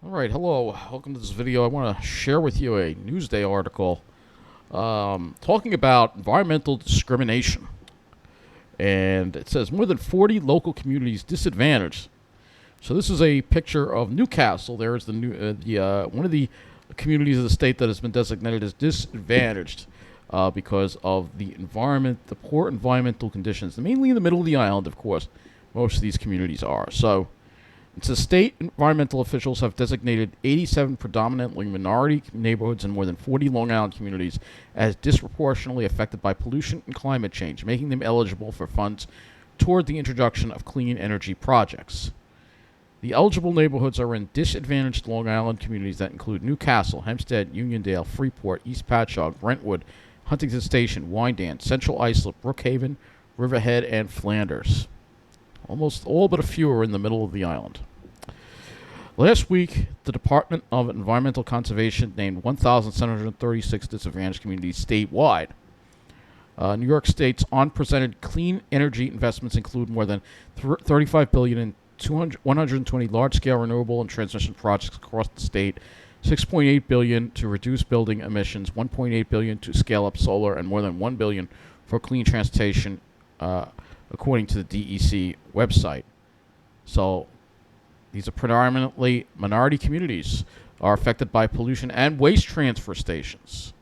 All right, hello. Welcome to this video. I want to share with you a Newsday article talking about environmental discrimination. And it says more than 40 local communities disadvantaged. So this is a picture of Newcastle. There is one of the communities of the state that has been designated as disadvantaged because of the poor environmental conditions, mainly in the middle of the island, of course. Most of these communities are. So it says state environmental officials have designated 87 predominantly minority neighborhoods in more than 40 Long Island communities as disproportionately affected by pollution and climate change, making them eligible for funds toward the introduction of clean energy projects. The eligible neighborhoods are in disadvantaged Long Island communities that include Newcastle, Hempstead, Uniondale, Freeport, East Patchogue, Brentwood, Huntington Station, Wyandan, Central Islip, Brookhaven, Riverhead, and Flanders. Almost all but a few are in the middle of the island. Last week, the Department of Environmental Conservation named 1,736 disadvantaged communities statewide. New York State's unprecedented clean energy investments include more than $35 billion in 120 large-scale renewable and transmission projects across the state, $6.8 billion to reduce building emissions, $1.8 billion to scale up solar, and more than $1 billion for clean transportation, according to the DEC website. So these are predominantly minority communities are affected by pollution and waste transfer stations.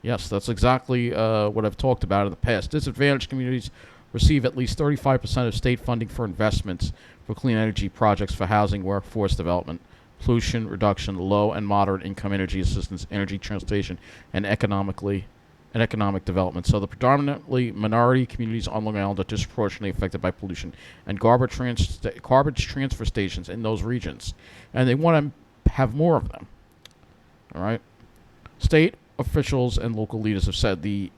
Yes, that's exactly what I've talked about in the past. Disadvantaged communities receive at least 35% of state funding for investments for clean energy projects for housing, workforce development, pollution reduction, low and moderate income energy assistance, energy transportation, and economic development. So the predominantly minority communities on Long Island are disproportionately affected by pollution and garbage transfer stations in those regions. And they want to have more of them. All right? State officials and local leaders have said the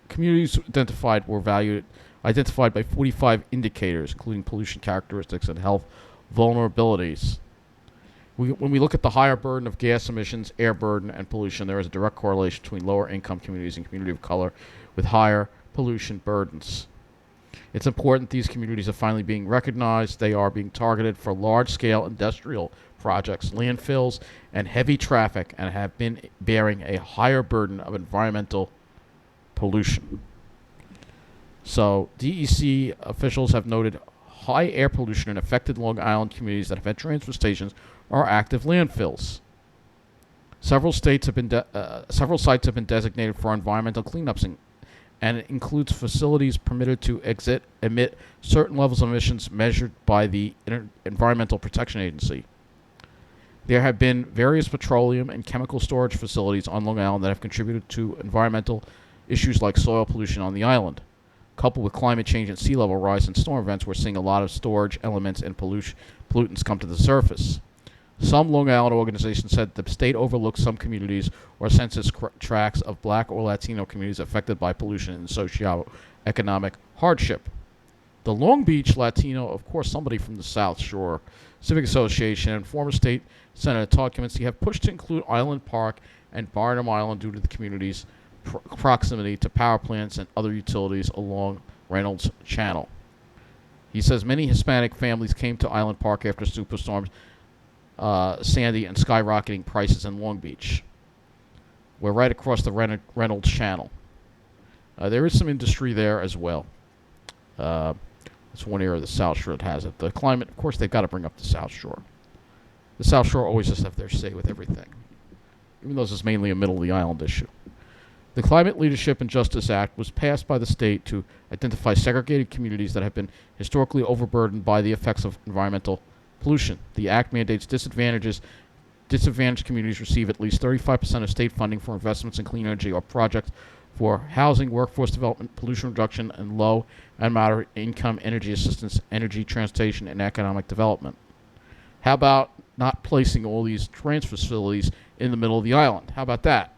communities identified by 45 indicators, including pollution characteristics and health vulnerabilities. When we look at the higher burden of gas emissions, air burden, and pollution, there is a direct correlation between lower income communities and communities of color with higher pollution burdens. It's important these communities are finally being recognized. They are being targeted for large-scale industrial projects, landfills, and heavy traffic, and have been bearing a higher burden of environmental pollution. So DEC officials have noted high air pollution in affected Long Island communities that have had transfer stations or active landfills. Several sites have been designated for environmental cleanups, and it includes facilities permitted to emit certain levels of emissions measured by the Environmental Protection Agency. There have been various petroleum and chemical storage facilities on Long Island that have contributed to environmental issues like soil pollution on the island. Coupled with climate change and sea level rise and storm events, we're seeing a lot of storage elements and pollutants come to the surface. Some Long Island organizations said the state overlooks some communities or census tracts of black or Latino communities affected by pollution and socioeconomic hardship. The Long Beach Latino, of course, somebody from the South Shore Civic Association, and former state Senator Todd Kaminsky have pushed to include Island Park and Barnum Island due to the community's proximity to power plants and other utilities along Reynolds Channel. He says many Hispanic families came to Island Park after superstorms Sandy and skyrocketing prices in Long Beach. We're right across the Reynolds Channel. There is some industry there as well. It's one area of the South Shore that has it. The climate, of course, they've got to bring up the South Shore. The South Shore always just have their say with everything, even though this is mainly a middle of the island issue. The Climate Leadership and Justice Act was passed by the state to identify segregated communities that have been historically overburdened by the effects of environmental pollution. The act mandates disadvantaged communities receive at least 35% of state funding for investments in clean energy or projects for housing, workforce development, pollution reduction, and low and moderate income energy assistance, energy transportation, and economic development. How about not placing all these transfer facilities in the middle of the island? How about that?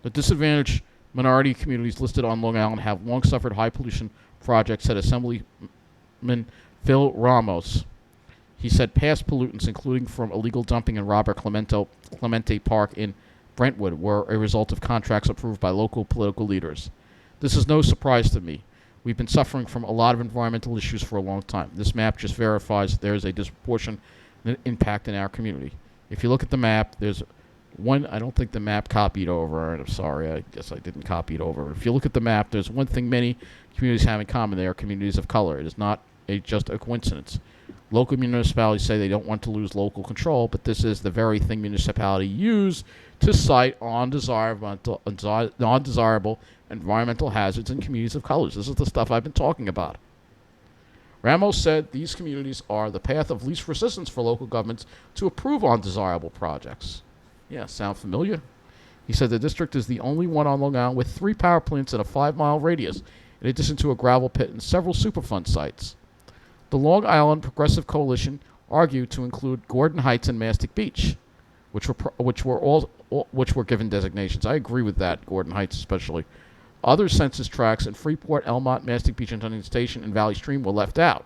The disadvantaged minority communities listed on Long Island have long suffered high pollution projects, said Assemblyman Phil Ramos. He said past pollutants, including from illegal dumping in Robert Clemente Park in Brentwood, were a result of contracts approved by local political leaders. This is no surprise to me. We've been suffering from a lot of environmental issues for a long time. This map just verifies there is a disproportionate impact in our community. If you look at the map, there's one. I don't think the map copied over. I'm sorry. I guess I didn't copy it over. If you look at the map, there's one thing many communities have in common. They are communities of color. It is not just a coincidence. Local municipalities say they don't want to lose local control, but this is the very thing municipalities use to cite undesirable environmental hazards in communities of colors. This is the stuff I've been talking about. Ramos said these communities are the path of least resistance for local governments to approve undesirable projects. Yeah, sound familiar? He said the district is the only one on Long Island with 3 power plants in a 5-mile radius, in addition to a gravel pit and several Superfund sites. The Long Island Progressive Coalition argued to include Gordon Heights and Mastic Beach, which were given designations. I agree with that, Gordon Heights especially. Other census tracts in Freeport, Elmont, Mastic Beach, and Huntington Station, and Valley Stream were left out.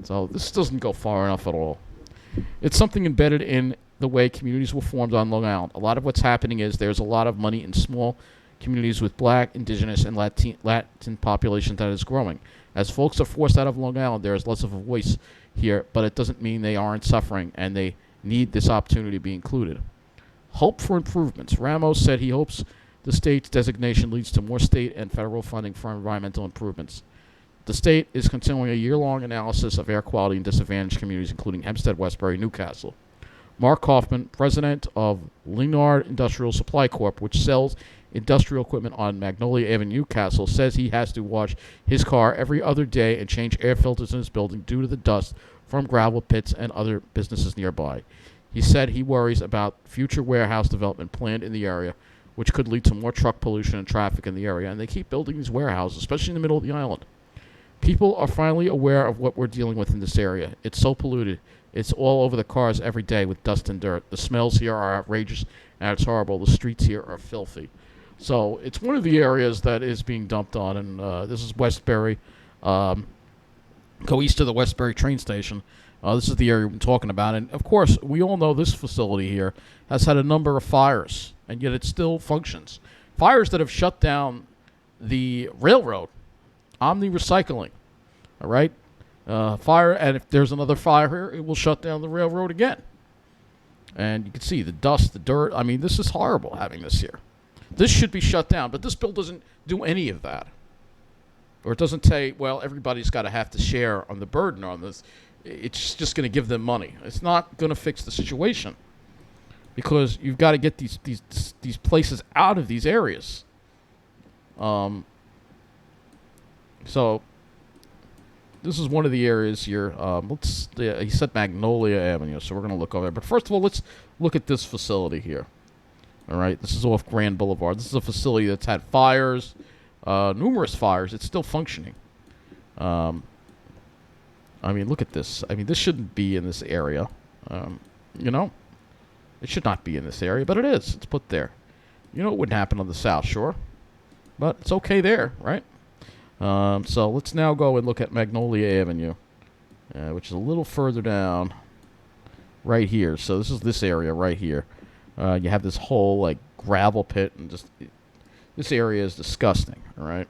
So this doesn't go far enough at all. It's something embedded in the way communities were formed on Long Island. A lot of what's happening is there's a lot of money in small communities with black, indigenous, and Latin population that is growing. As folks are forced out of Long Island, there is less of a voice here, but it doesn't mean they aren't suffering, and they need this opportunity to be included. Hope for improvements. Ramos said he hopes the state's designation leads to more state and federal funding for environmental improvements. The state is continuing a year-long analysis of air quality in disadvantaged communities, including Hempstead, Westbury, Newcastle. Mark Kaufman, president of Leonard Industrial Supply Corp., which sells industrial equipment on Magnolia Avenue, Newcastle, says he has to wash his car every other day and change air filters in his building due to the dust from gravel pits and other businesses nearby. He said he worries about future warehouse development planned in the area, which could lead to more truck pollution and traffic in the area, and they keep building these warehouses, especially in the middle of the island. People are finally aware of what we're dealing with in this area. It's so polluted. It's all over the cars every day with dust and dirt. The smells here are outrageous, and it's horrible. The streets here are filthy. So it's one of the areas that is being dumped on, and this is Westbury. Go east of the Westbury train station. This is the area we've been talking about. And, of course, we all know this facility here has had a number of fires, and yet it still functions. Fires that have shut down the railroad, Omni Recycling, all right? Fire, and if there's another fire here, it will shut down the railroad again. And you can see the dust, the dirt. I mean, this is horrible having this here. This should be shut down, but this bill doesn't do any of that. Or it doesn't say, well, everybody's got to have to share on the burden on this. It's just going to give them money. It's not going to fix the situation because you've got to get these places out of these areas. So this is one of the areas here. He said Magnolia Avenue, so we're going to look over there. But first of all, let's look at this facility here. All right, this is off Grand Boulevard. This is a facility that's had fires, numerous fires. It's still functioning. I mean, look at this. I mean, this shouldn't be in this area. You know, it should not be in this area, but it is. It's put there. You know, it wouldn't happen on the South Shore, but it's okay there, right? So let's now go and look at Magnolia Avenue, which is a little further down right here. So this is this area right here. You have this whole, like, gravel pit, and just this area is disgusting, all right?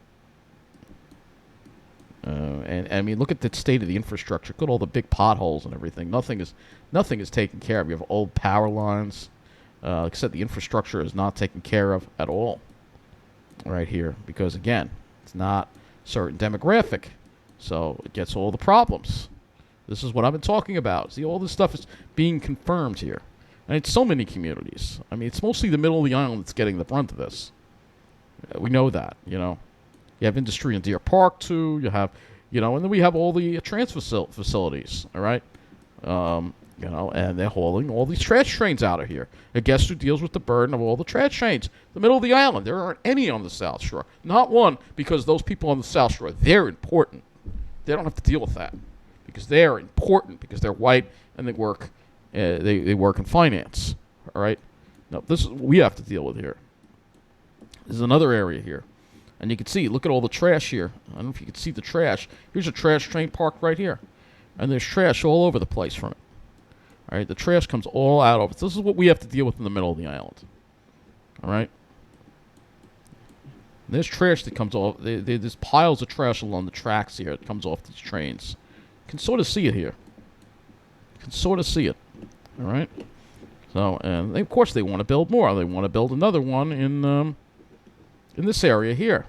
And I mean, look at the state of the infrastructure. Look at all the big potholes and everything. Nothing is taken care of. You have old power lines. Like I said, the infrastructure is not taken care of at all right here because, again, it's not certain demographic, so it gets all the problems. This is what I've been talking about. See, all this stuff is being confirmed here. And it's so many communities. I mean, it's mostly the middle of the island that's getting the brunt of this. We know that, you know. You have industry in Deer Park, too. You have, you know, and then we have all the transfer facilities, all right? You know, and they're hauling all these trash trains out of here. And guess who deals with the burden of all the trash trains? The middle of the island. There aren't any on the South Shore. Not one, because those people on the South Shore, they're important. They don't have to deal with that because they're important, because they're white and they work they work in finance, all right? Now, this is what we have to deal with here. This is another area here. And you can see, look at all the trash here. I don't know if you can see the trash. Here's a trash train parked right here. And there's trash all over the place from it. All right, the trash comes all out of it. This is what we have to deal with in the middle of the island. All right? There's trash that comes off. There's piles of trash along the tracks here that comes off these trains. You can sort of see it here. can sort of see it. All right. So, and of course they want to build more. They want to build another one in this area here.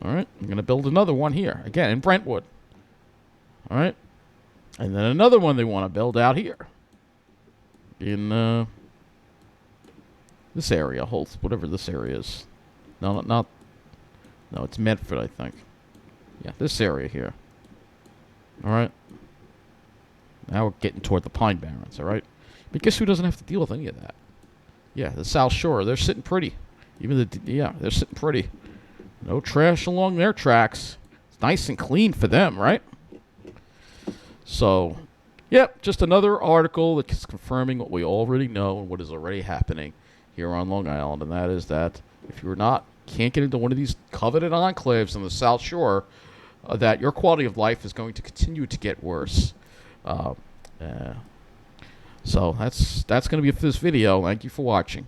All right. I'm going to build another one here again in Brentwood. All right. And then another one they want to build out here in this area, whatever this area is. No, it's Medford, I think. Yeah, this area here. All right. Now we're getting toward the Pine Barrens, all right? But guess who doesn't have to deal with any of that? Yeah, the South Shore. They're sitting pretty. They're sitting pretty. No trash along their tracks. It's nice and clean for them, right? So, yep, just another article that's confirming what we already know and what is already happening here on Long Island, and that is that if you're can't get into one of these coveted enclaves on the South Shore, that your quality of life is going to continue to get worse. So that's going to be it for this video. Thank you for watching.